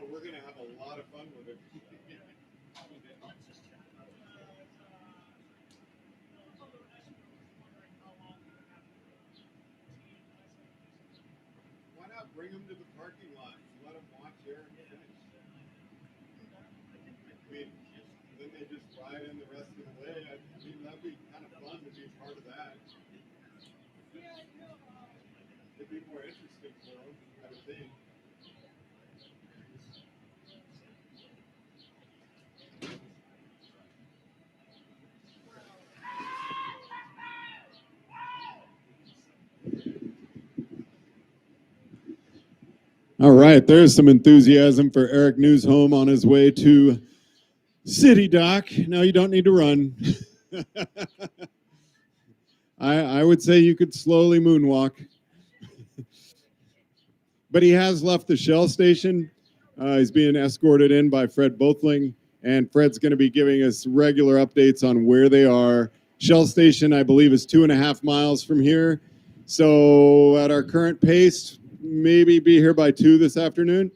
we're going to have a lot of fun with it. Why not bring them to the parking lot? Let them watch Erik finish. I mean, then they just ride in the rest of the way. I mean, that'd be kind of fun to be part of that. It'd be more interesting for them, I would think. All right, there's some enthusiasm for Erik Newsholme on his way to City Dock. No, you don't need to run. I would say you could slowly moonwalk. But he has left the Shell station. He's being escorted in by Fred Bothling, and Fred's going to be giving us regular updates on where they are. Shell station, I believe, is 2.5 miles from here. So at our current pace, maybe be here by 2 this afternoon.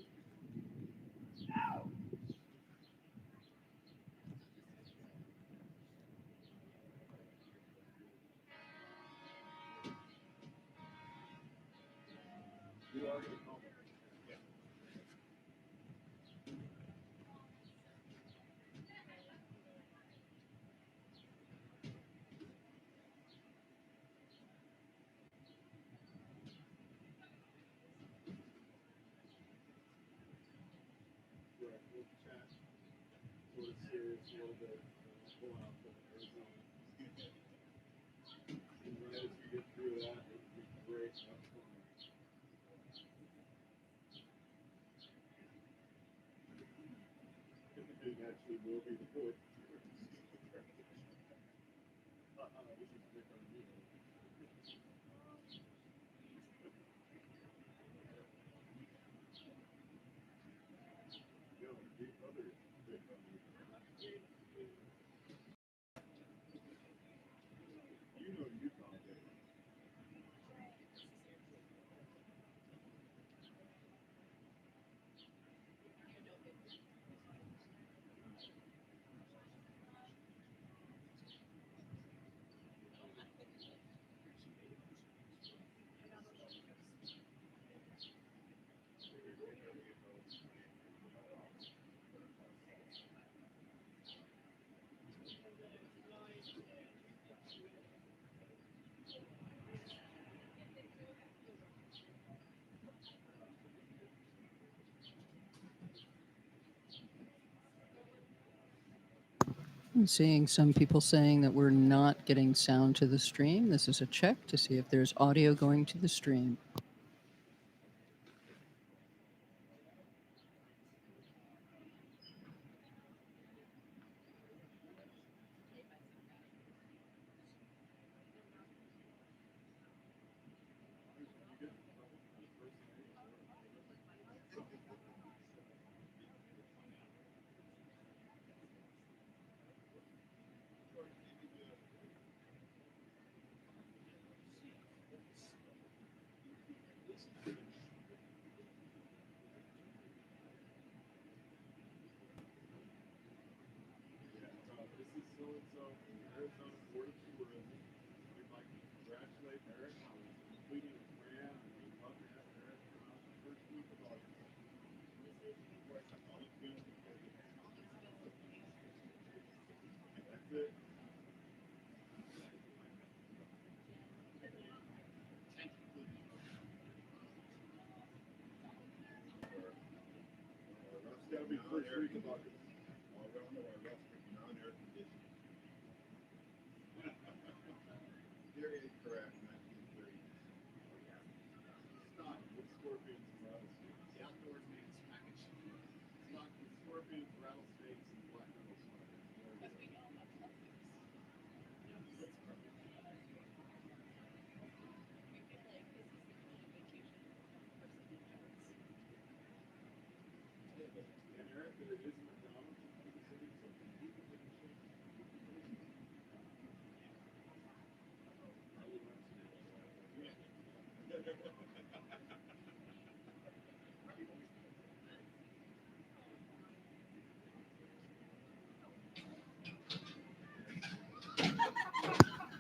I'm seeing some people saying that we're not getting sound to the stream. This is a check to see if there's audio going to the stream.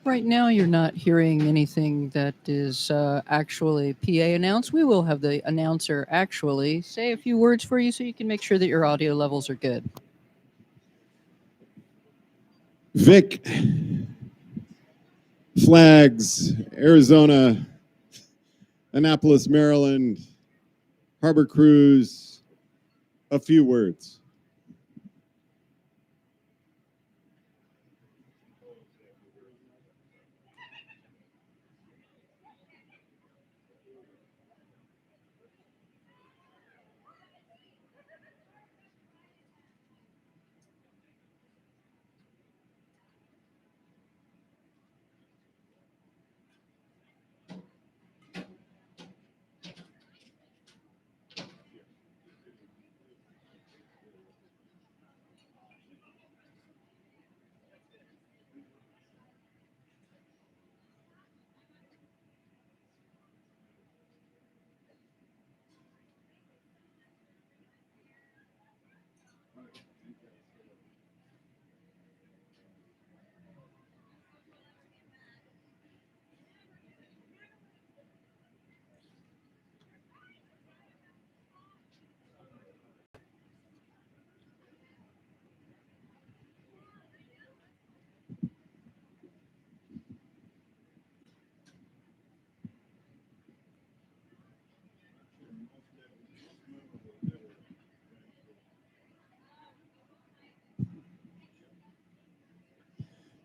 Right now, you're not hearing anything that is actually PA announced. We will have the announcer actually say a few words for you so you can make sure that your audio levels are good. Vic, Flags, Arizona, Annapolis, Maryland, Harbor Cruise, a few words.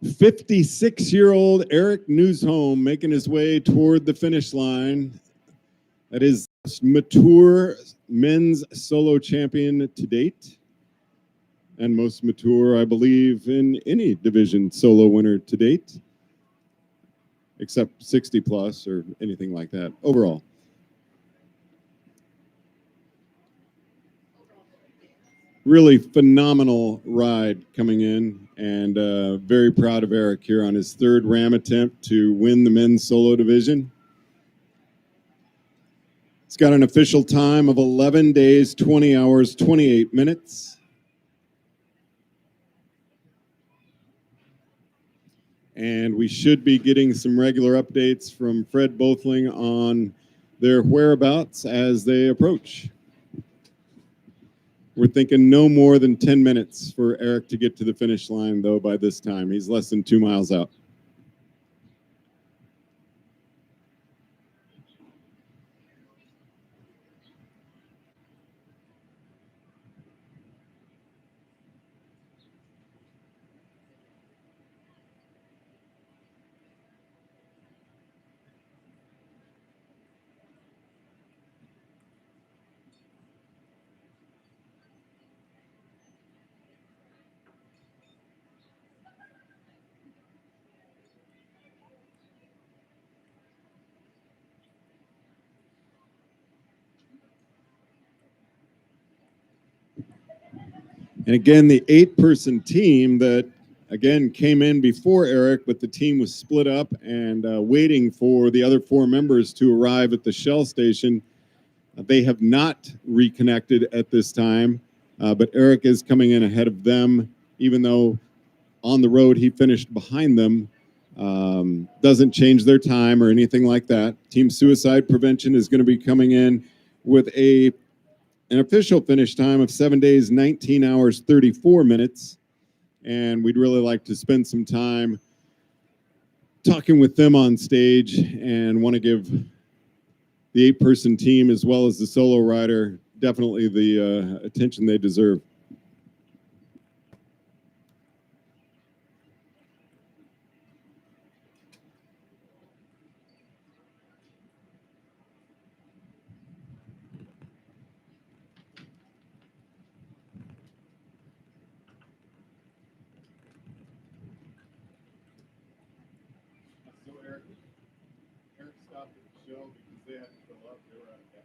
"56-year-old Erik Newsholme making his way toward the finish line. That is mature men's solo champion to date, and most mature, I believe, in any division solo winner to date, except 60 plus or anything like that overall. Really phenomenal ride coming in, and very proud of Erik here on his third Ram attempt to win the men's solo division. It's got an official time of 11 days, 20 hours, 28 minutes. And we should be getting some regular updates from Fred Bothling on their whereabouts as they approach. We're thinking no more than 10 minutes for Erik to get to the finish line, though, by this time. He's less than 2 miles out. And again, the 8-person team that, again, came in before Erik, but the team was split up and waiting for the other 4 members to arrive at the Shell station. They have not reconnected at this time, but Erik is coming in ahead of them, even though on the road he finished behind them. Doesn't change their time or anything like that. Team Suicide Prevention is going to be coming in with an official finish time of 7 days, 19 hours, 34 minutes. And we'd really like to spend some time talking with them on stage, and want to give the 8-person team as well as the solo rider definitely the attention they deserve. So Erik stopped at the show because they had to fill up. They were out of gas.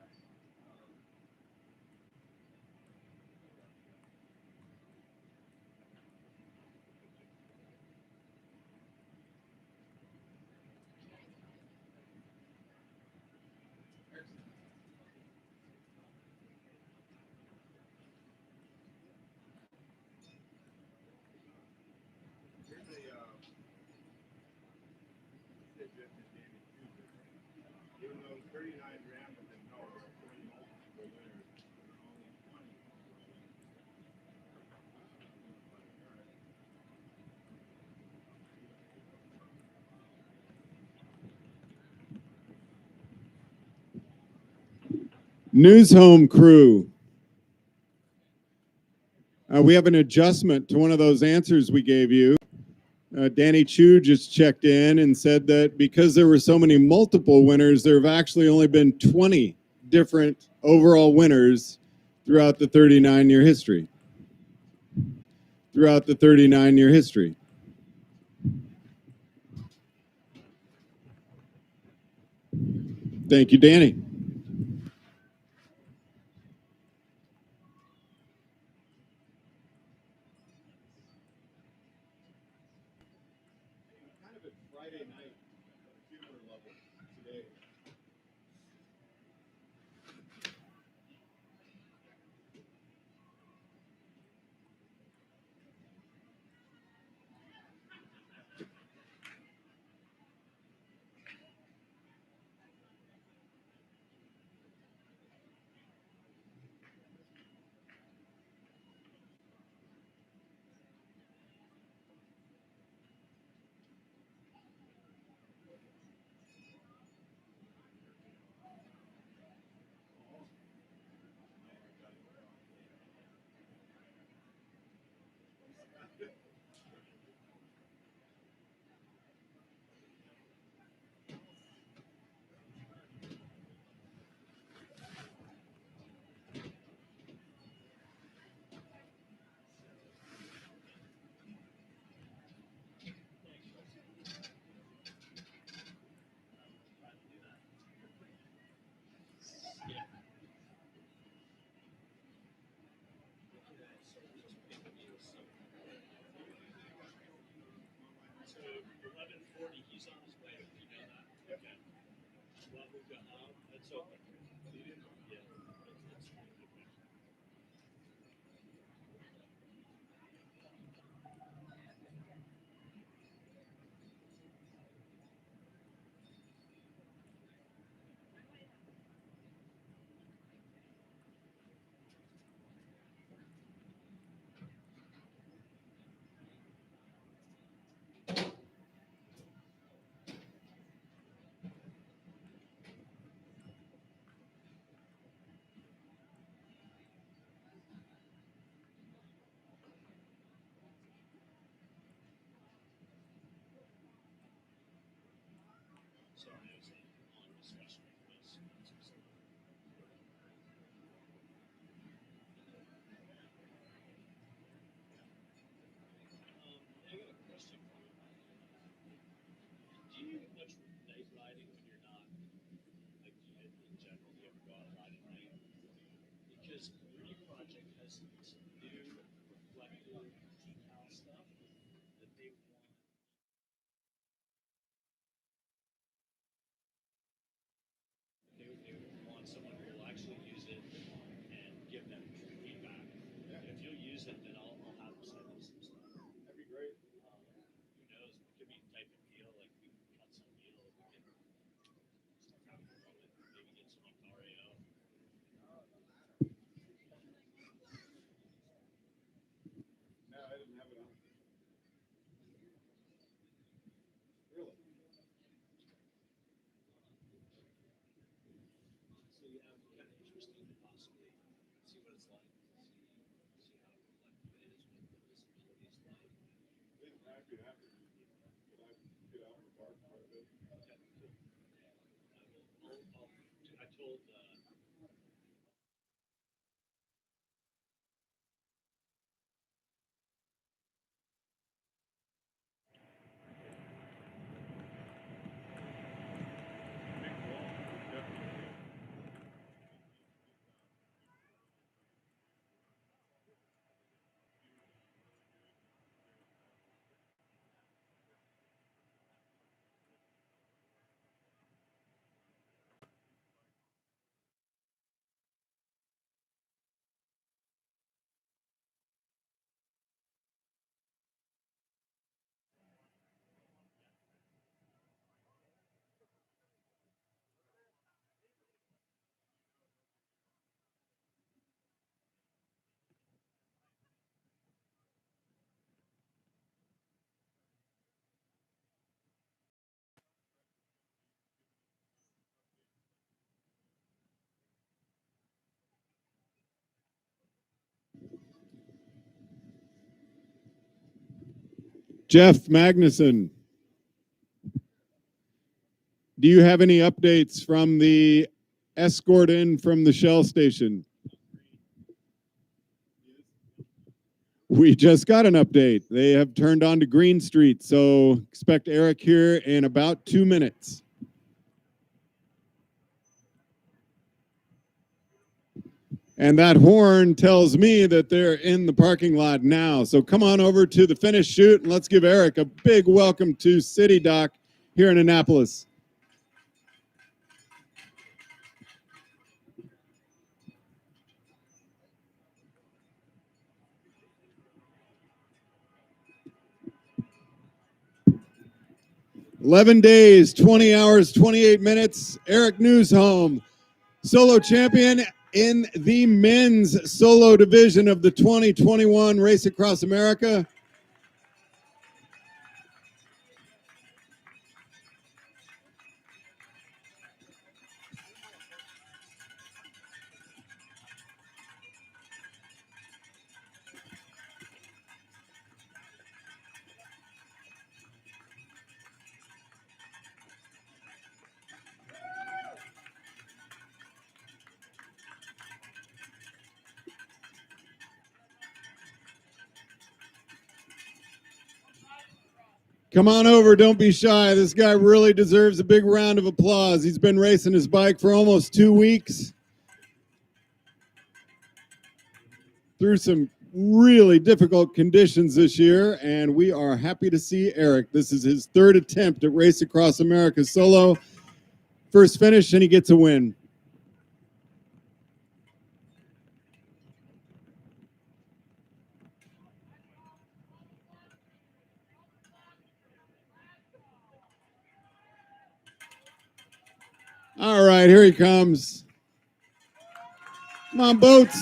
Newsholme crew. We have an adjustment to one of those answers we gave you. Danny Chu just checked in and said that because there were so many multiple winners, there have actually only been 20 different overall winners throughout the 39-year history. Throughout the 39-year history. Thank you, Danny. Jeff Magnuson, do you have any updates from the escort in from the Shell station? We just got an update. They have turned on to Green Street, so expect Erik here in about 2 minutes. And that horn tells me that they're in the parking lot now. So come on over to the finish chute and let's give Erik a big welcome to City Dock here in Annapolis. "11 days, 20 hours, 28 minutes. Erik Newsholme, solo champion in the men's solo division of the 2021 Race Across America. Come on over, don't be shy. This guy really deserves a big round of applause. He's been racing his bike for almost 2 weeks through some really difficult conditions this year, and we are happy to see Erik. This is his 3rd attempt at Race Across America solo. First finish, and he gets a win. All right, here he comes. Come on, boats.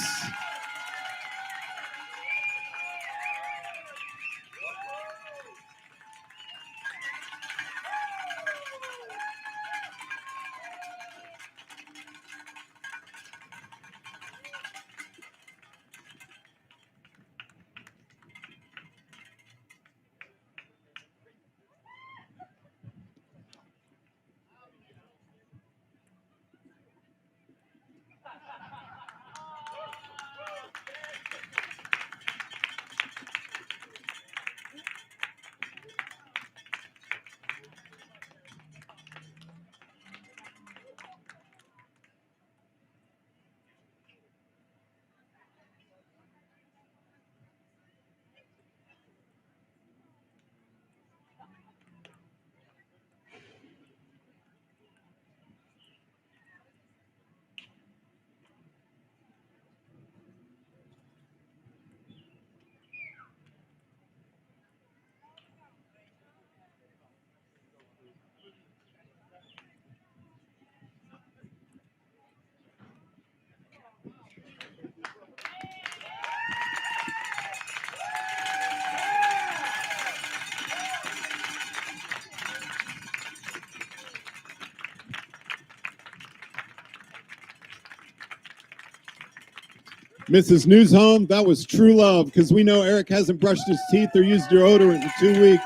Mrs. Newsholme, that was true love, because we know Erik hasn't brushed his teeth or used deodorant in 2 weeks.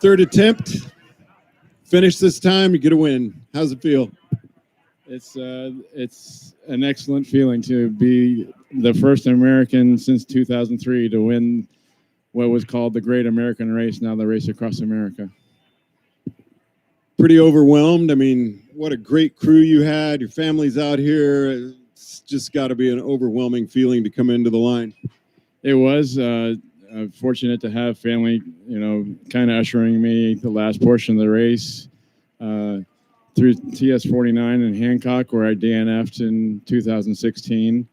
Third attempt. Finish this time, you get a win. How's it feel? It's an excellent feeling to be the first American since 2003 to win what was called the Great American Race, now the Race Across America. Pretty overwhelmed. I mean, what a great crew you had. Your family's out here. It's just got to be an overwhelming feeling to come into the line. It was fortunate to have family, kind of ushering me the last portion of the race through TS49 in Hancock, where I DNF'd in 2016.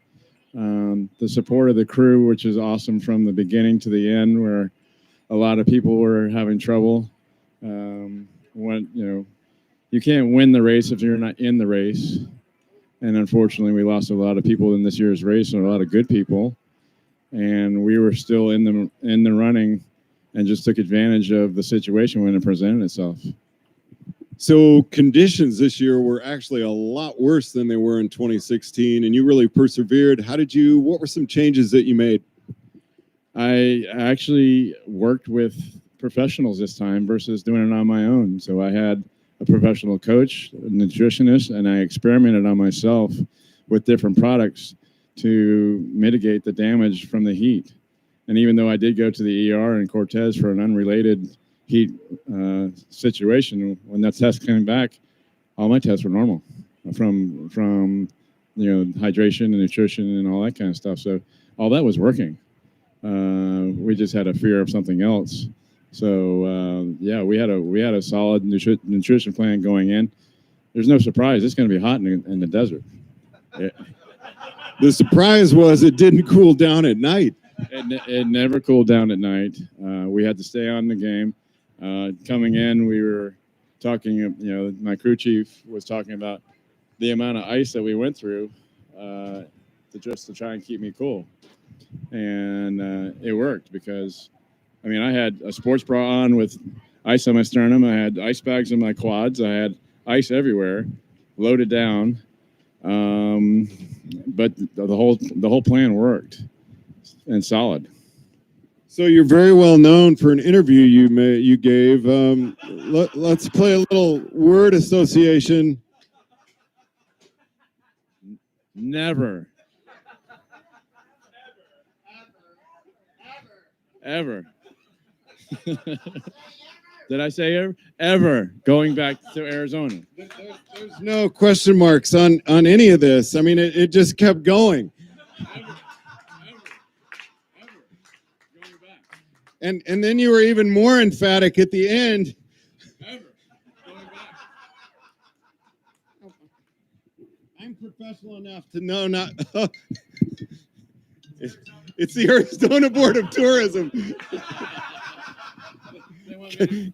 The support of the crew, which is awesome from the beginning to the end, where a lot of people were having trouble. You can't win the race if you're not in the race. And unfortunately, we lost a lot of people in this year's race, and a lot of good people. And we were still in the running, and just took advantage of the situation when it presented itself. So conditions this year were actually a lot worse than they were in 2016, and you really persevered. What were some changes that you made? I actually worked with professionals this time versus doing it on my own. So I had a professional coach, a nutritionist, and I experimented on myself with different products to mitigate the damage from the heat. And even though I did go to the ER in Cortez for an unrelated heat situation, when that test came back, all my tests were normal from hydration and nutrition and all that kind of stuff. So all that was working. We just had a fear of something else. So we had a solid nutrition plan going in. There's no surprise. It's going to be hot in the desert. Yeah. The surprise was it didn't cool down at night. It never cooled down at night. We had to stay on the game. Coming in, we were talking, my crew chief was talking about the amount of ice that we went through to try and keep me cool. And it worked because, I had a sports bra on with ice on my sternum. I had ice bags in my quads. I had ice everywhere, loaded down. But the whole plan worked and solid. So you're very well known for an interview you gave. Let's play a little word association. Never. Ever. Did I say ever? Ever going back to Arizona. There's no question marks on any of this. I mean, it just kept going. And then you were even more emphatic at the end. Ever going back. I'm professional enough to know not. It's the Arizona Board of Tourism.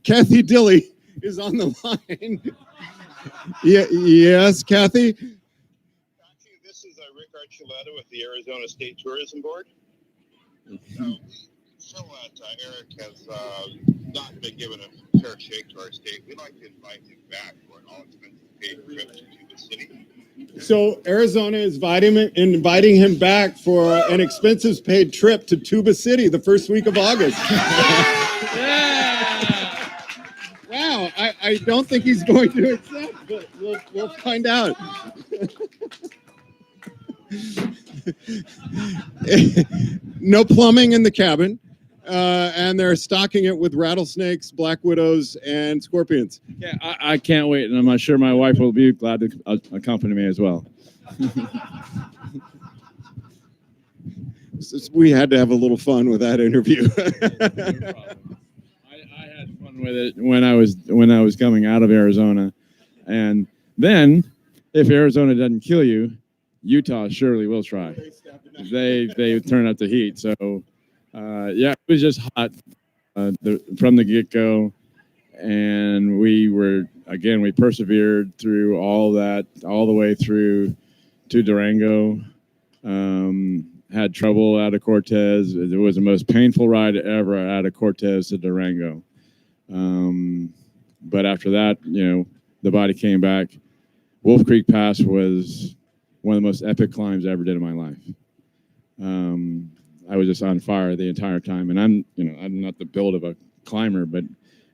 Kathy Dilly is on the line. Yes, Kathy. This is Rick Archuleta with the Arizona State Tourism Board. So Erik has not been given a fair shake to our state. We'd like to invite him back for an all-expenses paid trip to the city. So Arizona is inviting him back for an expenses paid trip to Tuba City the first week of August. Wow, I don't think he's going to accept, but we'll find out. No plumbing in the cabin, and they're stocking it with rattlesnakes, black widows, and scorpions. Yeah, I can't wait, and I'm sure my wife will be glad to accompany me as well. We had to have a little fun with that interview. No problem. I had fun with it when I was coming out of Arizona, and then if Arizona doesn't kill you, Utah surely will try. They turn up the heat. So it was just hot from the get-go, and we persevered through all that, all the way through to Durango. Had trouble out of Cortez. It was the most painful ride ever out of Cortez to Durango. But after that, the body came back. Wolf Creek Pass was one of the most epic climbs I ever did in my life. I was just on fire the entire time, and I'm not the build of a climber, but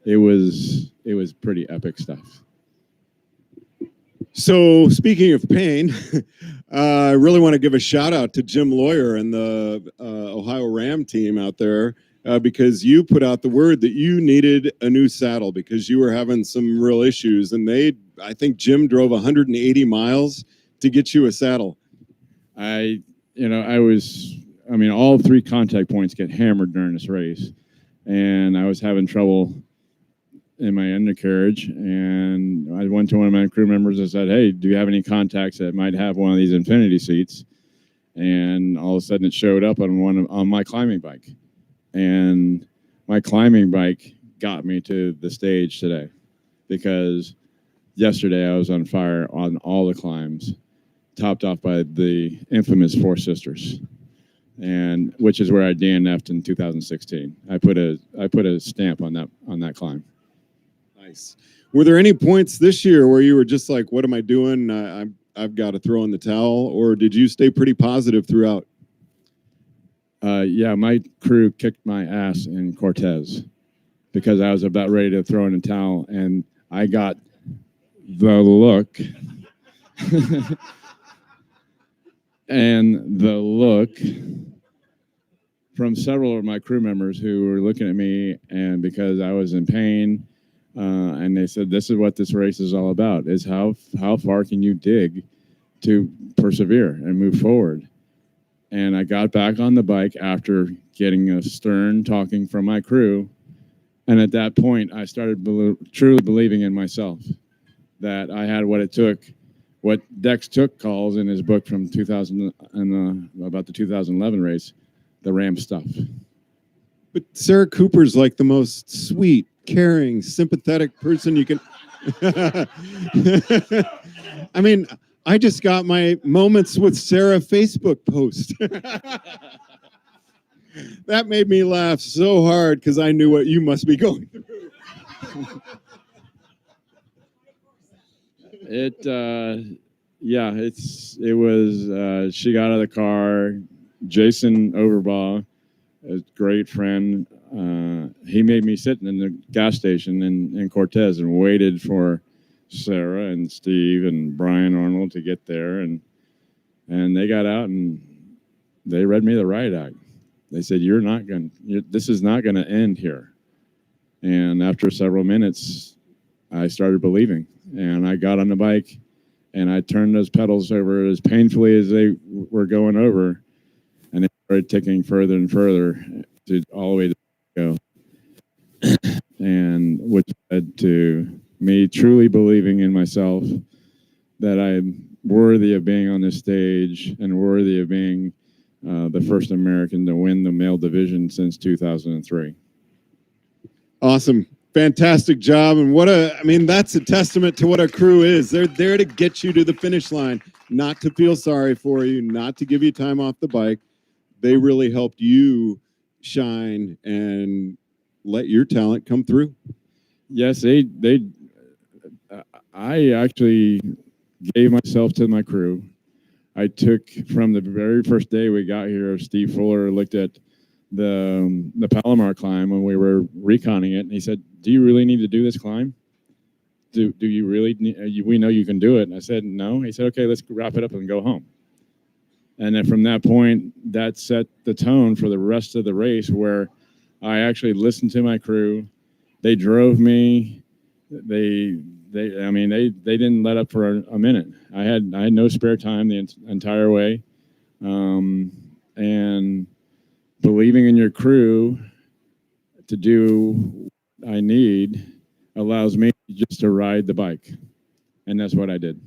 it was pretty epic stuff. So speaking of pain, I really want to give a shout out to Jim Lawyer and the Ohio Ram team out there because you put out the word that you needed a new saddle because you were having some real issues, and I think Jim drove 180 miles to get you a saddle. I mean, all 3 contact points get hammered during this race, and I was having trouble in my undercarriage, and I went to one of my crew members and said, "Hey, do you have any contacts that might have one of these infinity seats?" And all of a sudden it showed up on my climbing bike, and my climbing bike got me to the stage today, because yesterday I was on fire on all the climbs, topped off by the infamous Four Sisters, and which is where I DNF'd in 2016. I put a stamp on that climb. Nice. Were there any points this year where you were just like, "What am I doing? I've got to throw in the towel," or did you stay pretty positive throughout? Yeah, my crew kicked my ass in Cortez because I was about ready to throw in the towel, and I got the look and the look from several of my crew members who were looking at me, and because I was in pain, and they said, "This is what this race is all about: is how far can you dig to persevere and move forward." And I got back on the bike after getting a stern talking from my crew, and at that point, I started truly believing in myself that I had what it took. What Dex Took calls in his book from 2000 about the 2011 race, the Ram stuff. But Sarah Cooper's like the most sweet, caring, sympathetic person you can. I mean, I just got my Moments with Sarah Facebook post. That made me laugh so hard because I knew what you must be going through. It was, she got out of the car, Jason Overbaugh, a great friend, he made me sit in the gas station in Cortez and waited for Sarah and Steve and Brian Arnold to get there, and they got out and they read me the riot act. They said, this is not going to end here. And after several minutes, I started believing, and I got on the bike and I turned those pedals over as painfully as they were going over, and it started ticking further and further to all the way to go, and which led to me truly believing in myself that I'm worthy of being on this stage and worthy of being the first American to win the male division since 2003. Awesome. Fantastic job. And that's a testament to what a crew is. They're there to get you to the finish line, not to feel sorry for you, not to give you time off the bike. They really helped you shine and let your talent come through. Yes, I actually gave myself to my crew. I took, from the very first day we got here, Steve Fuller looked at the Palomar climb when we were reconning it, and he said, "Do you really need to do this climb? Do you really need, we know you can do it." And I said, "No." He said, "Okay, let's wrap it up and go home." And then from that point, that set the tone for the rest of the race, where I actually listened to my crew. They drove me. They didn't let up for a minute. I had no spare time the entire way, and believing in your crew to do what I need allows me just to ride the bike, and that's what I did.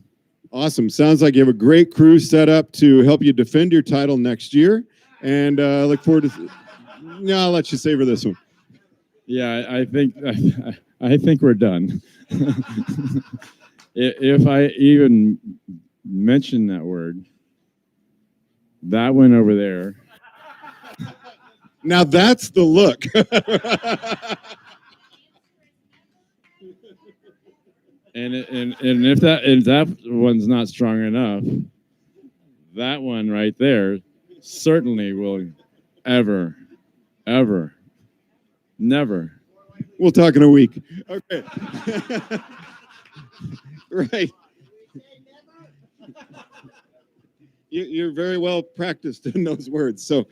Awesome. Sounds like you have a great crew set up to help you defend your title next year, and look forward to. No, I'll let you savor this one. Yeah, I think we're done. If I even mention that word, that one over there. Now that's the look. And if that one's not strong enough, that one right there certainly will never We'll talk in a week. Okay. Right. You're very well practiced in those words. So,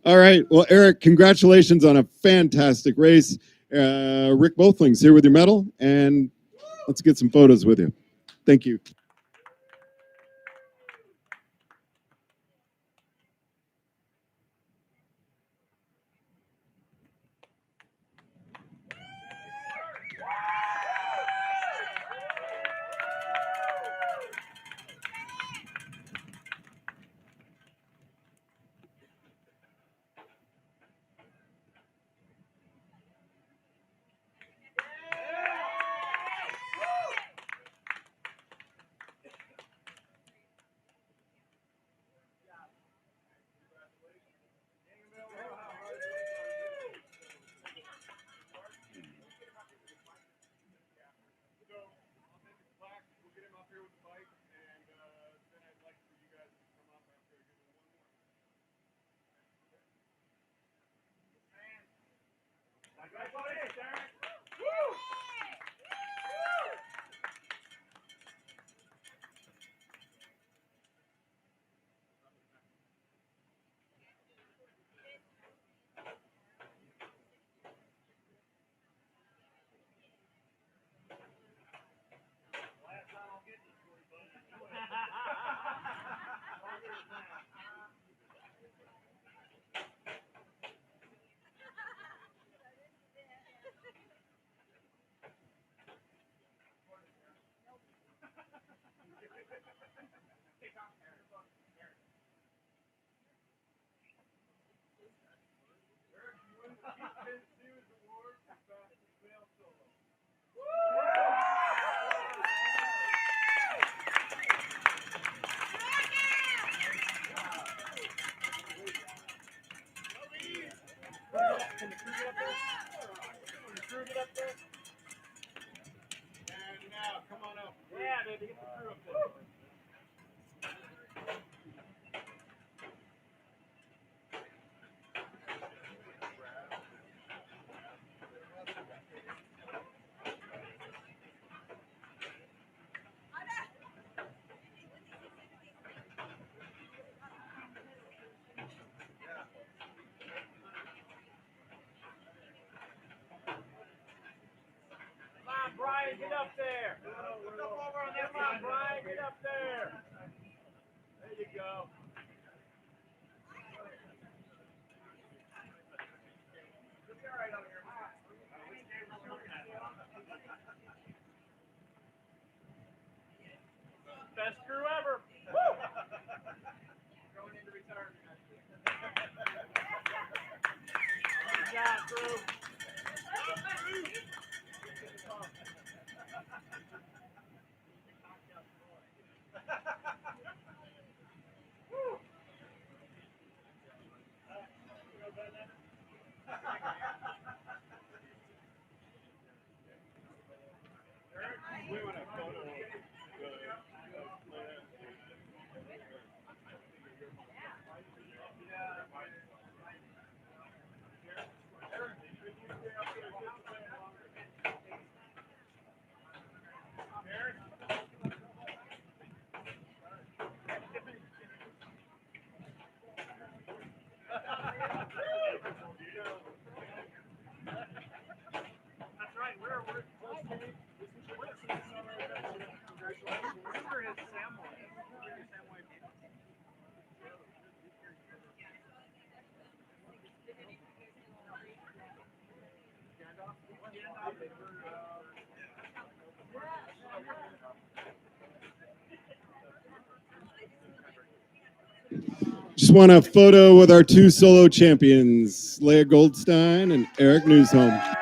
all right. Well, Erik, congratulations on a fantastic race. Rick Boathling's here with your medal, and let's get some photos with you. Thank you. Brian, get up there. Look up over on that one, Brian, get up there. There you go. You'll be all right out here. Best crew ever. Woo! Going into retirement. Good job, crew. That's right. We're close to it. Remember his Samway. Just want a photo with our two solo champions, Leah Goldstein and Erik Newsholme.